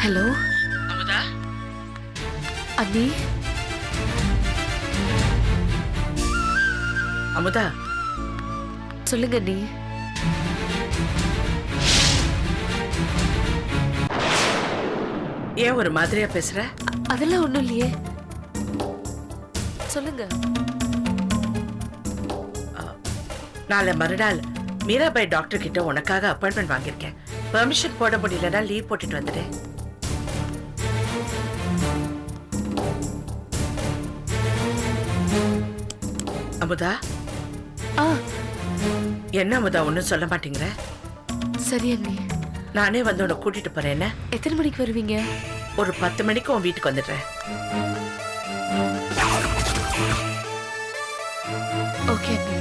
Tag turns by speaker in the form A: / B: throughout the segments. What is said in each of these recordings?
A: Hello
B: Amudha,
A: அண்ணி.
B: அமுதா,
A: சொல்லுங்க அண்ணி.
B: ஏன் ஒரு மாதிரியா பேசுற?
A: அதெல்லாம் ஒண்ணும் இல்லையே, சொல்லுங்க.
B: நாளை மறுநாள் மீராபாய் டாக்டர் கிட்ட உனக்காக அப்பாயின்மெண்ட் வாங்கியிருக்கேன். பெர்மிஷன் போட முடியலன்னா லீவ் போட்டுட்டு வந்துடு. அமுதா,
A: ஆ
B: என்ன அமுதா ஒன்னும் சொல்ல மாட்டேங்கிற?
A: சரி அண்ணி.
B: நானே வந்து உன்னை கூட்டிட்டு போறேன். என்ன?
A: எத்தனை மணிக்கு வருவீங்க?
B: ஒரு 10 மணிக்கு உன் வீட்டுக்கு வந்துடுறேன்.
A: ஓகே அண்ணி.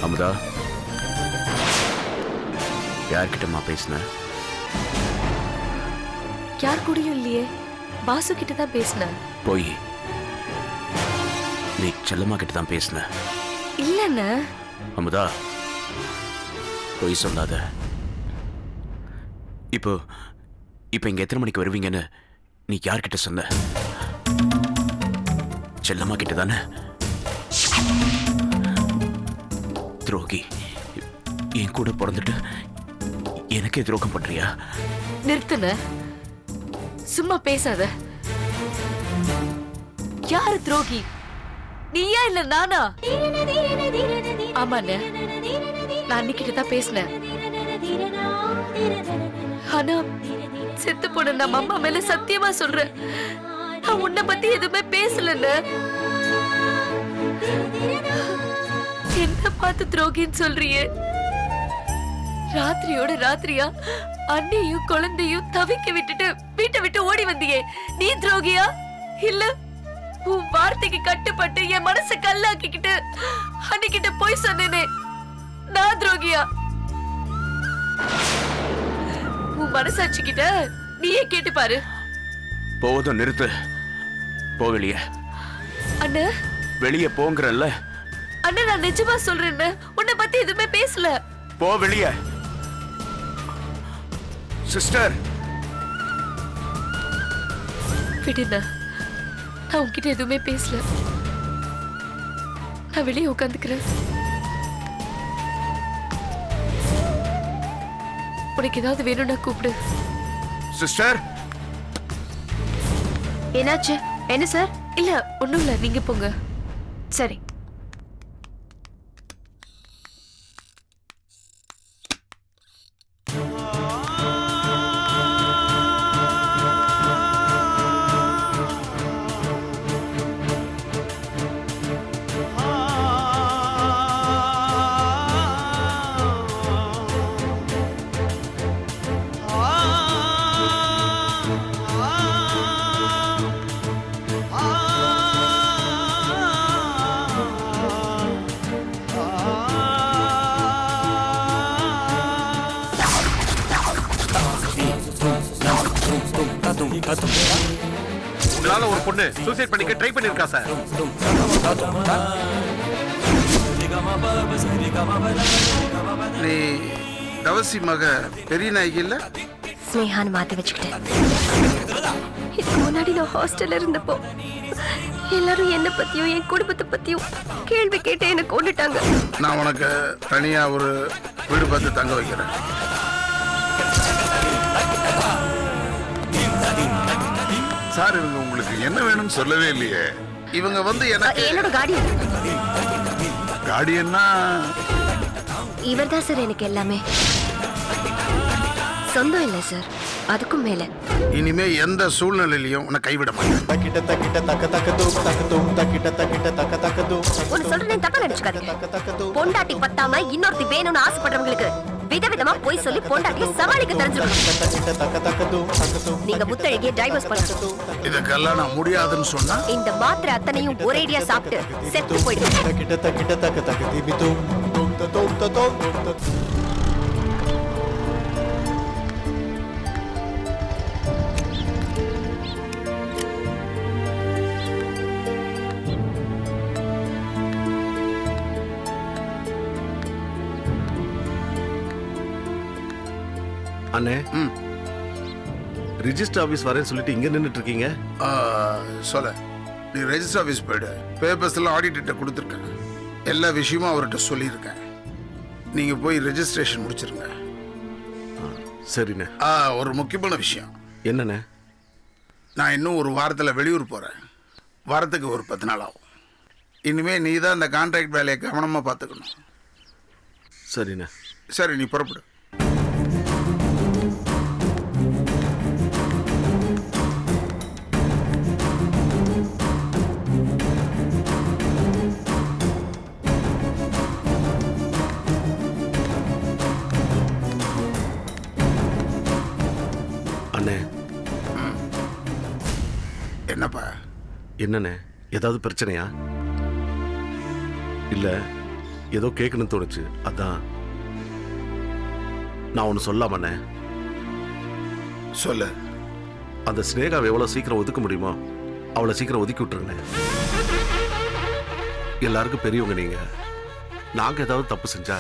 C: அமுதா, யார்கிட்டமா பேசின?
A: யார் கூடயும் இல்லையே, பாசு கிட்ட தான் பேசினேன்.
C: போய் நீ செல்லம்மா கிட்ட தான் பேசின.
A: இல்லண்ண.
C: அமுதா, போய் சொல்லாத. இப்போ இப்போ இங்க எத்தனை மணிக்கு வருவீங்கன்னு நீ யார்கிட்ட சொன்ன? செல்லம்மா கிட்ட தானே? துரோகி, என் கூட பிறந்துட்டு எனக்கே துரோகம் பண்றியா?
A: நிறுத்துன, சும்மா பேசாத. யாரு துரோகி, நீயா இல்ல நானா? ஆமாண்ண, நான் அன்னிக்கிட்ட தான் பேசினேன். ஆனா செத்து போன நம்ம அம்மா மேல சத்தியமா சொல்றேன், நான் உன்னை பத்தி எதுவுமே பேசலன்னு. என்ன பார்த்து துரோகின்னு சொல்றியே? ராத்திரியோட ராத்திரியா அண்ணியும் குழந்தையும் தவிக்க விட்டுட்டு வீட்டை விட்டு ஓடி வந்தியே, நீ துரோகியா? இல்ல உன் வார்த்தைக்கு கட்டுப்பட்டு என் மனசை கல்லாக்கிக்கிட்டு அன்னிக்கிட்ட போய் சொன்னேனே, நான் துரோகியா? உன் மனசாட்சி கிட்ட நீயே கேட்டு பாரு.
C: போதும், நிறுத்து. போ வெளியே.
A: அண்ணா,
C: வெளியே போங்கறல்ல.
A: அண்ணா, நான் நிஜமா சொல்றேன்னு, உன்னை பத்தி எதுவுமே பேசல.
C: போ வெளியே. சிஸ்டர்,
A: விடுண்ணா, நான் உன்கிட்ட எதுவுமே பேசல. நான் வெளியே உட்காந்துக்கிறேன். உனக்கு ஏதாவது வேணும்னா கூப்பிடு.
C: சிஸ்டர்.
A: என்னாச்சு? என்ன சார்? இல்ல ஒண்ணும் இல்ல, நீங்க போங்க. சரி.
D: உங்களால ஒரு பொண்ணு சூசைட் பண்ணிக்க ட்ரை பண்ணிருக்கா சார்.
E: நீ தவசி மக பெரிய நாயகி இல்ல?
F: ஸ்னேகான்னு மாத்தி வச்சுக்கிட்டேன். இதுக்கு முன்னாடி நான் ஹாஸ்டல்ல இருந்தப்போ எல்லாரும் என்ன பத்தியும் என் குடும்பத்தை பத்தியும் கேள்வி கேட்டு என்ன கொண்டுட்டாங்க.
E: நான் உனக்கு தனியா ஒரு வீடு பார்த்து தங்க வைக்கிறேன். சார், இவங்க உங்களுக்கு என்ன வேணும்னு சொல்லவே இல்லையே. இவங்க வந்து எனக்கு
F: என்னோட கார்டியன்.
E: கார்டியன்னா
F: இவர் தான் சார் எனக்கு எல்லாமே. சொந்தம் இல்லை சார், அதுக்கும் மேல.
E: இனிமே எந்த சூழ்நிலையிலையும் உன்னை கைவிட மாட்டேன்.
F: ஒன்னு சொல்றேன், தப்பா நினைச்சுக்காதீங்க. பொண்டாட்டி பத்தாம இன்னொருத்தி வேணும்னு ஆசைப்படுறவங்களுக்கு விதவிதமா போய் சொல்லி பொண்டாட்டிய சமாளிக்க தெரிஞ்சிருக்கணும். நீங்க முத்தழகிய டைவர்ஸ் பண்ணணும்.
E: இதுக்கெல்லாம் நான் முடியாதுன்னு சொன்னா
F: இந்த மாத்திரை அத்தனையும் ஒரேடியா சாப்பிட்டு செத்து போயிடுங்க.
G: அண்ணே, ரிஜிஸ்டர் ஆபீஸ் வரேன்னு சொல்லிட்டு இங்க நின்னுட்டு இருக்கீங்க.
E: சொல்ல நீ ரெஜிஸ்டர் ஆஃபீஸ் போயிடு. பேப்பர்ஸ் எல்லாம் ஆடிட்டர்கிட்ட கொடுத்துருக்கேன். எல்லா விஷயமும் அவர்கிட்ட சொல்லியிருக்கேன். நீங்க போய் ரெஜிஸ்ட்ரேஷன் முடிச்சிருங்க.
G: சரிண்ணே.
E: ஒரு முக்கியமான விஷயம்.
G: என்னண்ணே?
E: நான் இன்னும் ஒரு வாரத்தில் வெளியூர் போகிறேன். வாரத்துக்கு ஒரு 10 நாள் ஆகும். இனிமே நீ தான் இந்த கான்ட்ராக்ட் வேலையை கவனமாக பார்த்துக்கணும்.
G: சரிண்ணே.
E: சரி, நீ புறப்படு.
G: அண்ணே.
E: என்னப்பா?
G: என்னண்ணே, ஏதாவது பிரச்சனையா? இல்ல ஏதோ கேட்கணும்னு தோணுச்சு, அதான். நான் ஒன்று சொல்லாமண்ணே.
E: சொல்லு.
G: அந்த ஸ்னேகாவை எவ்வளவு சீக்கிரம் ஒதுக்க முடியுமோ அவ்வளவு சீக்கிரம் ஒதுக்கி விட்டுருங்க. எல்லாருக்கும் பெரியவங்க நீங்க. நாங்க ஏதாவது தப்பு செஞ்சா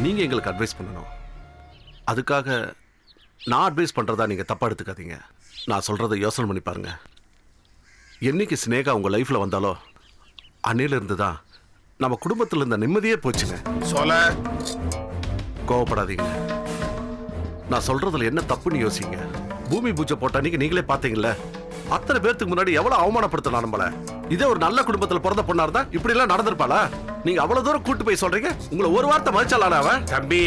G: நீங்க எங்களுக்கு அட்வைஸ் பண்ணணும். அதுக்காக நான் அட்வைஸ் பண்றதா நீங்க தப்பா எடுத்துக்காதீங்க. நான் சொல்றதை யோசனை பண்ணி பாருங்க. என்னைக்கு ஸ்னேகா உங்க லைஃப்ல வந்தாலோ அன்னையில இருந்துதான் நம்ம குடும்பத்துல இருந்த நிம்மதியே போச்சுங்க.
E: சொல்ல.
G: கோவப்படாதீங்க. நான் சொல்றதுல என்ன தப்புன்னு யோசிங்க. பூமி பூஜை போட்ட அன்னைக்கு நீங்களே பாத்தீங்கல்ல, அத்தனை பேருக்கு முன்னாடி எவ்வளவு அவமானப்படுத்தலாம் நம்மள. இதே ஒரு நல்ல குடும்பத்துல பிறந்த பொண்ணா இருந்தா இப்படி எல்லாம் நடந்திருப்பாளா? நீங்க அவ்வளவு தூரம் கூட்டு போய் சொல்றீங்க. உங்களை ஒரு வார்த்தை மதிச்சாலான அவன்?
D: தம்பி,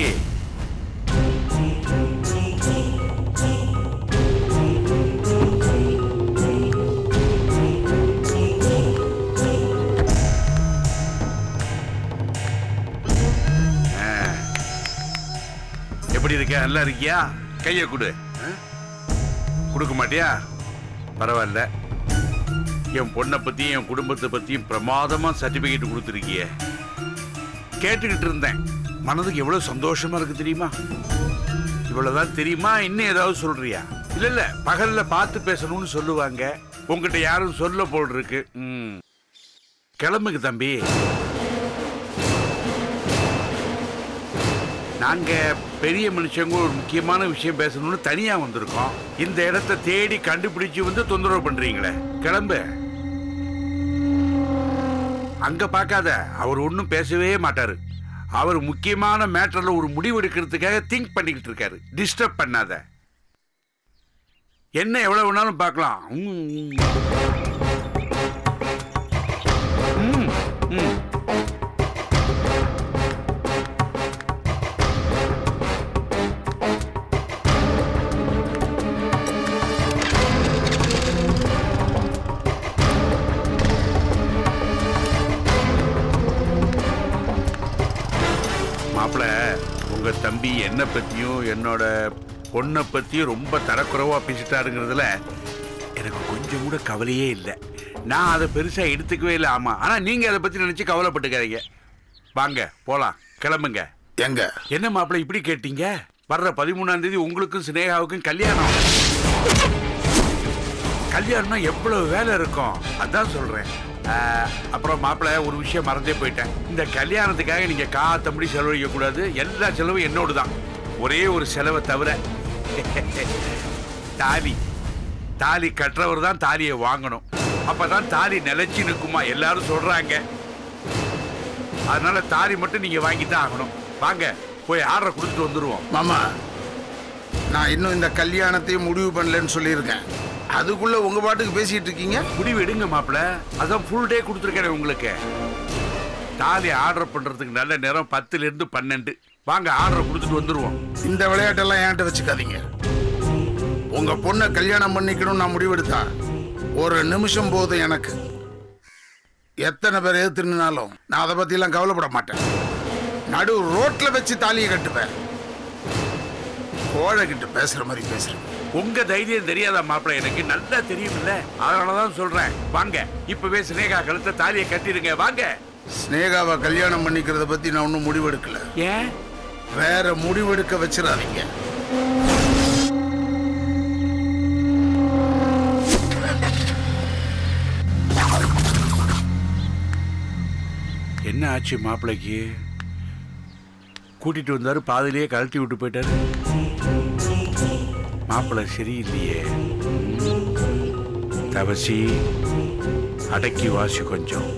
D: எப்படி இருக்க? நல்லா இருக்கியா? கையை கொடு. கொடுக்க மாட்டியா? பரவாயில்ல. என் பொண்ணை பத்தியும் என் குடும்பத்தை பத்தியும் பிரமாதமா சர்டிபிகேட் கொடுத்துருக்கிய. கேட்டுக்கிட்டு இருந்தேன். மனதுக்கு எவ்வளவு சந்தோஷமா இருக்கு தெரியுமா? இவ்வளவுதான் தெரியுமா? இன்னும் ஏதாவது சொல்றியா? இல்ல இல்ல, பகல்ல பார்த்து பேசணும்னு சொல்லுவாங்க. உங்ககிட்ட யாரும் சொல்ல போல் இருக்கு. கிளம்புக்கு தம்பி. நாங்க பெரிய மனுஷங்க ஒரு முக்கியமான விஷயம் பேசணும்னு தனியா வந்திருக்கோம். இந்த இடத்தை தேடி கண்டுபிடிச்சு வந்து தொந்தரவு பண்றீங்களே. கிளம்பு. அங்க பார்க்காத. அவர் ஒன்னும் பேசவே மாட்டாரு. அவர் முக்கியமான மேட்டர்ல ஒரு முடிவு எடுக்கிறதுக்காக திங்க் பண்ணிக்கிட்டு இருக்காரு. டிஸ்டர்ப் பண்ணாத. என்ன எவ்வளவு வேணாலும் பார்க்கலாம். மாப்பிள்ள, உங்க தம்பி என்ன பத்தியும் என்னோட பொண்ணை பத்தியும் ரொம்ப தரக்குறைவா பேசிட்டாருங்கிறதுல எனக்கு கொஞ்சம் கூட கவலையே இல்லை. நான் அதை பெருசா எடுத்துக்கவே இல்லை. ஆமா, ஆனா நீங்க அதை பத்தி நினைச்சு கவலைப்பட்டுக்காதீங்க. வாங்க போலாம். கிளம்புங்க.
E: எங்க?
D: என்ன மாப்பிள்ள இப்படி கேட்டீங்க? வர்ற 13ஆம் தேதி உங்களுக்கும் சினேகாவுக்கும் கல்யாணம். கல்யாணம்னா எவ்வளவு வேலை இருக்கும், அதான் சொல்றேன். அப்புறம் மாப்பிள்ள, ஒரு விஷயம் மறந்தே போயிட்டேன். இந்த கல்யாணத்துக்காக நீங்க காத்தபடி செலவழிக்க கூடாது. எல்லா செலவும் என்னோடு தான். ஒரே ஒரு செலவை தவிர, தாலி. தாலி கற்றவர் தான் தாலியை வாங்கணும். அப்பதான் தாலி நிலைச்சி நிற்குமா எல்லாரும் சொல்றாங்க. அதனால தாலி மட்டும் நீங்க வாங்கித்தான் ஆகணும். வாங்க போய் ஆர்டரை கொடுத்துட்டு வந்துருவோம்.
E: மாமா, நான் இன்னும் இந்த கல்யாணத்தையும் முடிவு பண்ணலன்னு சொல்லியிருக்கேன். அதுக்குள்ள உங்க பாட்டுக்கு பேசிட்டு இருக்கீங்க.
D: முடிவு எடுங்க மாப்பிள்ள. அதான் ஃபுல் டே கொடுத்துருக்கேன் உங்களுக்கு. தாலி ஆர்டர் பண்றதுக்கு நல்ல நேரம் 10ல இருந்து 12. வாங்க ஆர்டரை கொடுத்துட்டு வந்துருவோம்.
E: இந்த விளையாட்டெல்லாம் என்கிட்ட வச்சுக்காதீங்க. உங்க பொண்ணை கல்யாணம் பண்ணிக்கணும் நான் முடிவெடுத்தா ஒரு நிமிஷம் போதும் எனக்கு. எத்தனை பேர் எதிர்த்துனாலும் நான் அதை பத்தி எல்லாம் கவலைப்பட மாட்டேன். நடு ரோட்ல வச்சு தாலியை கட்டுவேன். கோழை கிட்ட பேசுற மாதிரி பேசுறீங்க.
D: உங்க தைரியம் தெரியாத மாப்பிள்ள எனக்கு நல்லா தெரியும்ல. அதனாலதான் சொல்றேன், வாங்க இப்பவே சினேகா கழுத்தை தாலியை கட்டிருங்க. வாங்க.
E: ஸ்னேகாவை கல்யாணம் பண்ணிக்கிறத பத்தி நான் ஒன்றும் முடிவெடுக்கல.
D: ஏன்?
E: வேற முடிவெடுக்க வச்சிடாதீங்க.
D: என்ன ஆச்சு மாப்பிள்ளைக்கு? கூட்டிட்டு வந்தாரு, பாதிலேயே கழட்டி விட்டு போயிட்டாரு. மாப்பிள்ளை சரியில்லையே. தவசி அடக்கி வாசி கொஞ்சம்.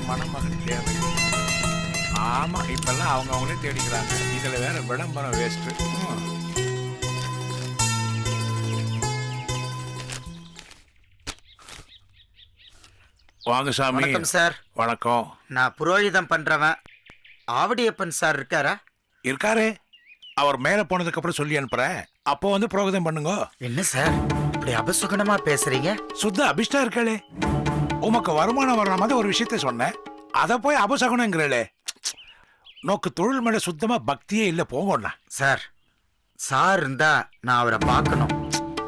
H: மணமகன் தேவை. ஆமா, இப்பெல்லாம் அவங்களே தேடிக்கிறாங்க. இதுல வேற விளம்பரம் வேஸ்ட். வாங்க சாமி.
I: வணக்கம் சார்.
H: வணக்கம்.
I: நான் புரோகிதம் பண்றவன். ஆவடியப்பன் சார் இருக்காரா?
H: இருக்காரு. அவர் மேல போனதுக்கு அப்புறம் சொல்லி அனுப்புறேன். அப்போ வந்து புரோகிதம் பண்ணுங்க.
I: என்ன சார் இப்படி அபசுகனமா பேசுறீங்க?
H: சுத்த அபிஷ்டா இருக்காளே. உமக்கு வருமானம் வர்ற மாதிரி ஒரு விஷயத்த சொன்னேன், அதை போய் அபசகுனங்கிறே. நோக்கு தொழில் மேல சுத்தமா பக்தியே இல்ல. போங்கண்ணா.
I: சார் சார் இருந்தா நான் அவரை பார்க்கணும்.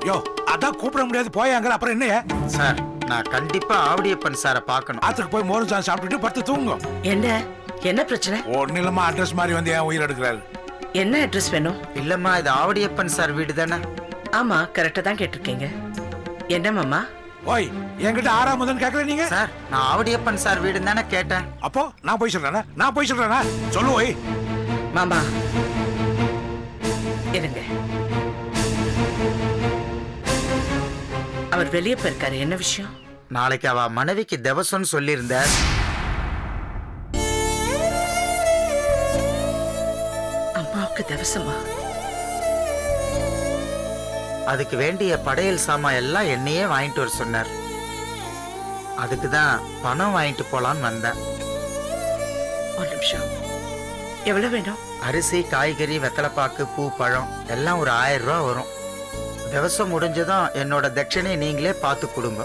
H: யோ, அதான் கூப்பிட முடியாது, போயாங்கிற. அப்புறம் என்ன
I: சார்? நான் கண்டிப்பா ஆவடியப்பன் சாரை பார்க்கணும்.
H: ஆத்துக்கு போய் மோரும் சான் சாப்பிட்டுட்டு படுத்து தூங்கும்.
B: என்ன பிரச்சனை?
H: ஒன்னும் இல்லமா, அட்ரஸ் மாதிரி வந்து என் உயிர் எடுக்கிறாரு.
B: என்ன அட்ரஸ் வேணும்?
I: இல்லம்மா, இது ஆவடியப்பன் சார் வீடு தானே?
B: ஆமா, கரெக்டா தான் கேட்டிருக்கீங்க. என்ன மாமா?
H: ஓய், என்கிட்ட 6ஆம் முதல் கேட்கல நீங்க?
I: சார், நான் ஆவடியப்பன் சார் வீடு தானே கேட்டேன்.
H: அப்போ நான் போய் சொல்றேனா? சொல்லு. ஓய்
B: மாமா இருங்க, அவர் வெளியே போயிருக்காரு. என்ன விஷயம்?
I: நாளைக்கு அவ மனைவிக்கு திவசம்னு சொல்லியிருந்தார்.
B: அம்மாவுக்கு திவசமா?
I: அதுக்கு வேண்டிய படையல் சாமா எல்லாம் என்னையே வாங்கிட்டு வர சொன்னார். அதுக்கு தான் பணம் வாங்கிட்டு போலான்னு வந்தேன்.
B: ஒரு நிமிஷம். எவ்வளவு வேணும்?
I: அரிசி, காய்கறி, வெத்தலைப்பாக்கு, பூ, பழம் எல்லாம் ஒரு 1000 ரூபா வரும். திவசம் முடிஞ்சதும் என்னோட தட்சணையை நீங்களே பார்த்து கொடுங்க.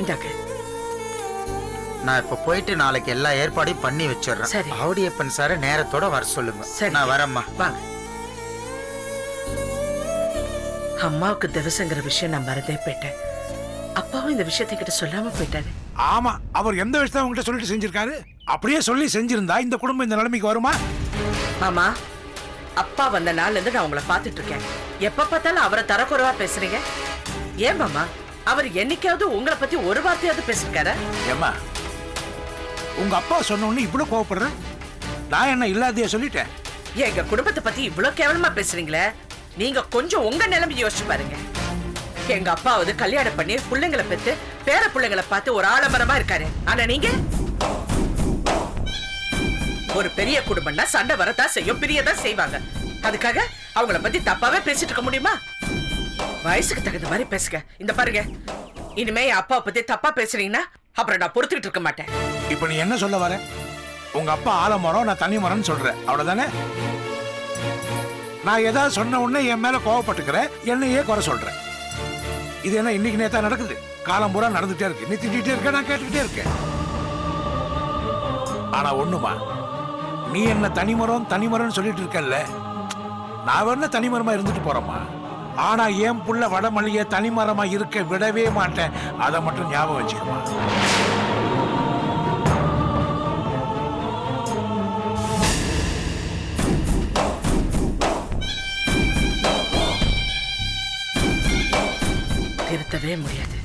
B: இந்தாங்க.
I: நான் இப்ப போயிட்டு நாளைக்கு எல்லா ஏற்பாடையும் பண்ணி வச்சிடுறேன்.
B: சரி.
I: ஆவடியப்பன் சார நேரத்தோட வர சொல்லுங்க.
B: சரி.
I: நான் வரேம்மா.
B: வாங்க. அம்மாவுக்கு திவசங்கிற விஷயம் நான் மறந்தே போயிட்டேன். அப்பாவும் இந்த விஷயத்தை கிட்ட சொல்லாம போயிட்டாரு.
H: ஆமா, அவர் எந்த விஷயத்த உங்ககிட்ட சொல்லிட்டு செஞ்சிருக்காரு? அப்படியே சொல்லி செஞ்சிருந்தா இந்த குடும்பம் இந்த நிலைமைக்கு வருமா?
B: மாமா, அப்பா வந்த நாள்ல இருந்து நான் உங்களை பார்த்துட்டு இருக்கேன். எப்ப பார்த்தாலும் அவரை தரக்குறைவா பேசுறீங்க. ஏன் மாமா, அவர் என்னைக்காவது உங்களை பத்தி ஒரு வார்த்தையாவது பேசிருக்காரா?
H: ஏம்மா, உங்க அப்பா சொன்ன உடனே இவ்வளவு கோவப்படுறேன்? நான் என்ன இல்லாதைய சொல்லிட்டேன்?
B: எங்க குடும்பத்தை பத்தி இவ்வளவு கேவலமா பேசுறீங்களே, நீங்க கொஞ்சம் உங்க நிலைமை யோசிச்சு பாருங்க. எங்க அப்பாவது கல்யாணம் பண்ணி பிள்ளைங்களை பெத்து பேர பிள்ளைங்களை பார்த்து ஒரு ஆலமரமா இருக்காரு. ஆனா நீங்க ஒரு பெரிய குடும்பம்னா சண்டை வரத்தான் செய்யும், பிரியதான் செய்வாங்க. அதுக்காக அவங்கள பத்தி தப்பாவே பேசிட்டு இருக்க முடியுமா? வயசுக்கு தகுந்த மாதிரி பேசுங்க. இந்த பாருங்க, இனிமே என் அப்பாவை பத்தி தப்பா பேசுறீங்கன்னா அப்புறம் நான் பொறுத்துக்கிட்டு இருக்க மாட்டேன்.
H: இப்ப நீ என்ன சொல்ல வர? உங்க அப்பா ஆலமரம், நான் தனி மரம்னு சொல்றேன், அவ்வளவுதானே? நான் ஏதாவது சொன்ன உடனே என் மேல கோவப்பட்டுக்கிறேன், என்னையே குறை சொல்றேன். இது என்ன இன்னைக்கு நேத்தா நடக்குது? காலம் பூரா நடந்துட்டே இருக்கு. நீ திட்டிகிட்டே இருக்க, நான் கேட்டுக்கிட்டே இருக்கேன். ஆனா ஒண்ணுமா, நீ என்ன தனிமரம் சொல்லிட்டு இருக்கல்ல, நான் வேணா தனிமரமா இருந்துட்டு போறேம்மா. ஆனா என் புள்ள வடமல்லிய தனிமரமா இருக்க விடவே மாட்டேன். அதை மட்டும் ஞாபகம் வச்சுக்கமா.
B: திருத்தவே முடியாது.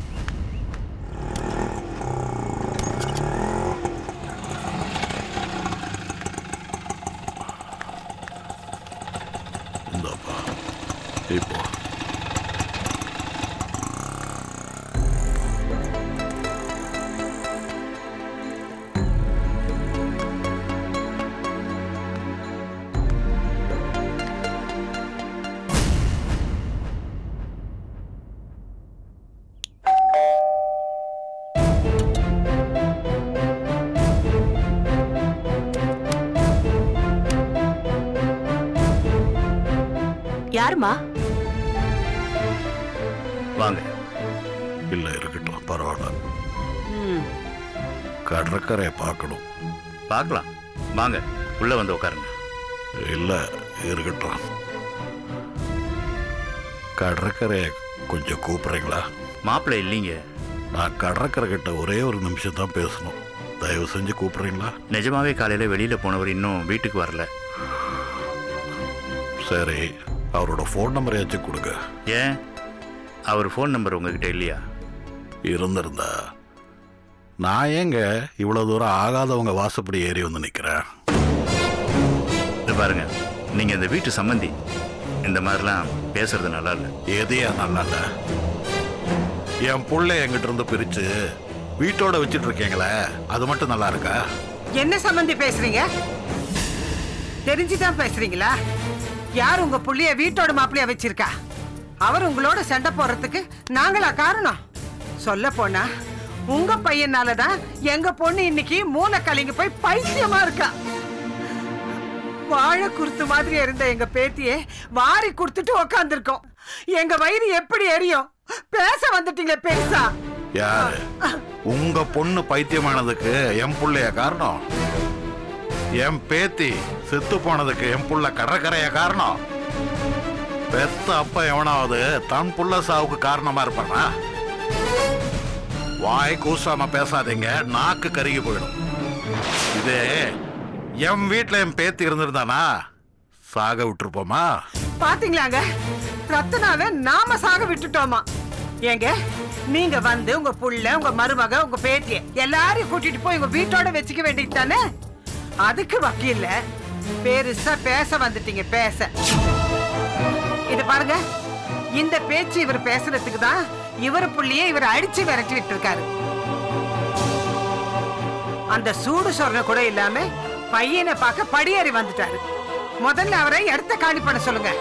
G: இப்போ
A: யாருமா?
G: வாங்க. இல்லை இருக்கட்டும், பரவாயில்ல.
H: கடற்கரையை பார்க்கணும்.
J: பார்க்கலாம் வாங்க, உள்ள வந்து உட்காருங்க.
H: இல்லை இருக்கட்டும். கடற்கரையை கொஞ்சம் கூப்பிட்றீங்களா?
J: மாப்பிள்ளை இல்லைங்க.
H: நான் கடற்கரை கிட்ட ஒரே ஒரு நிமிஷம் தான் பேசணும். தயவு செஞ்சு கூப்பிட்றீங்களா?
J: நிஜமாவே காலையில் வெளியில் போனவர் இன்னும் வீட்டுக்கு வரல.
H: சரி, அவரோட ஃபோன் நம்பரையாச்சும் கொடுங்க.
J: ஏன், அவர் ஃபோன் நம்பர் உங்ககிட்ட இல்லையா?
H: இருந்திருந்தா நான் ஏங்க இவ்வளோ தூரம் ஆகாதவங்க வாசப்படி ஏறி வந்து நிற்கிறேன்?
J: இது பாருங்க, நீங்கள் இந்த வீட்டு சம்பந்தி, இந்த மாதிரிலாம் பேசுறது நல்லா இல்லை.
H: எதையா நல்லா இல்லை? என் புள்ள என்கிட்ட இருந்து பிரித்து வீட்டோட வச்சுட்டு இருக்கீங்களே, அது மட்டும் நல்லா இருக்கா?
K: என்ன சம்பந்தி பேசுறீங்க? தெரிஞ்சுதான் பேசுறீங்களா? யார் உங்க புள்ளைய வீட்டோட மாப்பிள்ளையா வச்சிருக்கா? அவர் உங்களோட சண்டை போடுறதுக்கு நாங்களா காரணம்? சொல்ல போனா உங்க பையனாலதான் எங்க பொண்ணு இன்னைக்கு மூளை கலங்கி போய் பைத்தியமா இருக்கா. வாழை குறுத்து மாதிரி இருந்த எங்க பேத்தியே வாரி கொடுத்துட்டு உக்காந்துருக்கோம். எங்க வயிறு எப்படி எரியும்? பேச வந்துட்டீங்களே பெருசா.
H: யாரு உங்க பொண்ணு பைத்தியமானதுக்கு என் புள்ளைய காரணம்? என் பேத்தி செத்து போனதுக்கு என் புள்ள கடற்கரைய காரணம்? பெத்த அப்பா எவனாவது தன் புள்ள சாவுக்கு காரணமா இருப்பானா? வாய் கூசாம பேசாதீங்க, நாக்கு கருகி போயிடும். இதே என் வீட்டுல என் பேத்தி இருந்திருந்தானா சாக விட்டுருப்போமா?
K: பாத்தீங்களாங்க, ரத்னாவை நாம சாக விட்டுட்டோமா? ஏங்க, நீங்க வந்து உங்க புள்ள, உங்க மருமக, உங்க பேத்திய எல்லாரையும் கூட்டிட்டு போய் உங்க வீட்டோட வச்சுக்க வேண்டியது தானே? அதுக்கு வக்கீல்ல பெருசா பேச வந்துட்டீங்க. பேச இது பாருங்க, இந்த பேச்சு இவர் பேசுறதுக்கு தான் இவர் புள்ளிய இவர் அடிச்சு விரட்டிட்டு இருக்காரு. அந்த சூடு சொரண கூட இல்லாம பையனை பார்க்க படியேறி வந்துட்டாரு. முதல்ல அவரை இடத்த காலி பண்ண சொல்லுங்க.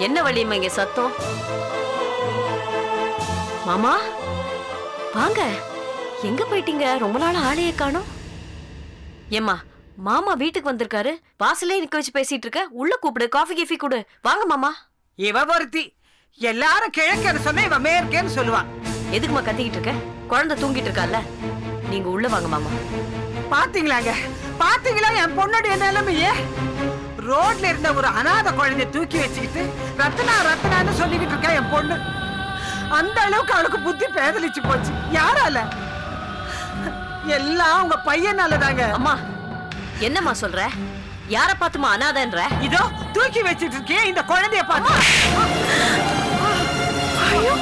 A: என்ன வழியுமா இங்க சத்தம்? மாமா வாங்க, எங்க போயிட்டீங்க? ரொம்ப நாள் ஆளையே காணோம். ஏம்மா, மாமா வீட்டுக்கு வந்திருக்காரு, வாசலே நிக்க வச்சு பேசிட்டு இருக்க. உள்ள கூப்பிடு, காஃபி கீஃபி கொடு. வாங்க மாமா.
K: இவ ஒருத்தி எல்லாரும் கிழக்கன்னு சொன்ன இவ மேற்கேன்னு சொல்லுவா.
A: எதுக்குமா கத்திக்கிட்டு இருக்க? குழந்தை தூங்கிட்டு இருக்கால. நீங்க உள்ள வாங்க மாமா.
K: பாத்தீங்களாங்க, பாத்தீங்களா என் பொண்ணுடைய நிலைமையே? ரோட்ல இருந்த ஒரு அனாதை குழந்தைய தூக்கி வச்சுக்கிட்டு ரத்னா ரத்னான்னு சொல்லிக்கிட்டு இருக்கா என் பொண்ணு. அந்த அளவுக்கு அவளுக்கு புத்தி பேதலிச்சு போச்சு. யாரால? எல்லாம் உங்க பையனாலதாங்க.
A: அம்மா, என்னம்மா சொல்ற? யார பாத்துமா அனாதன்ற?
K: இதோ தூக்கி வச்சிட்டு இருக்கே இந்த குழந்தைய பார்த்து. ஐயோ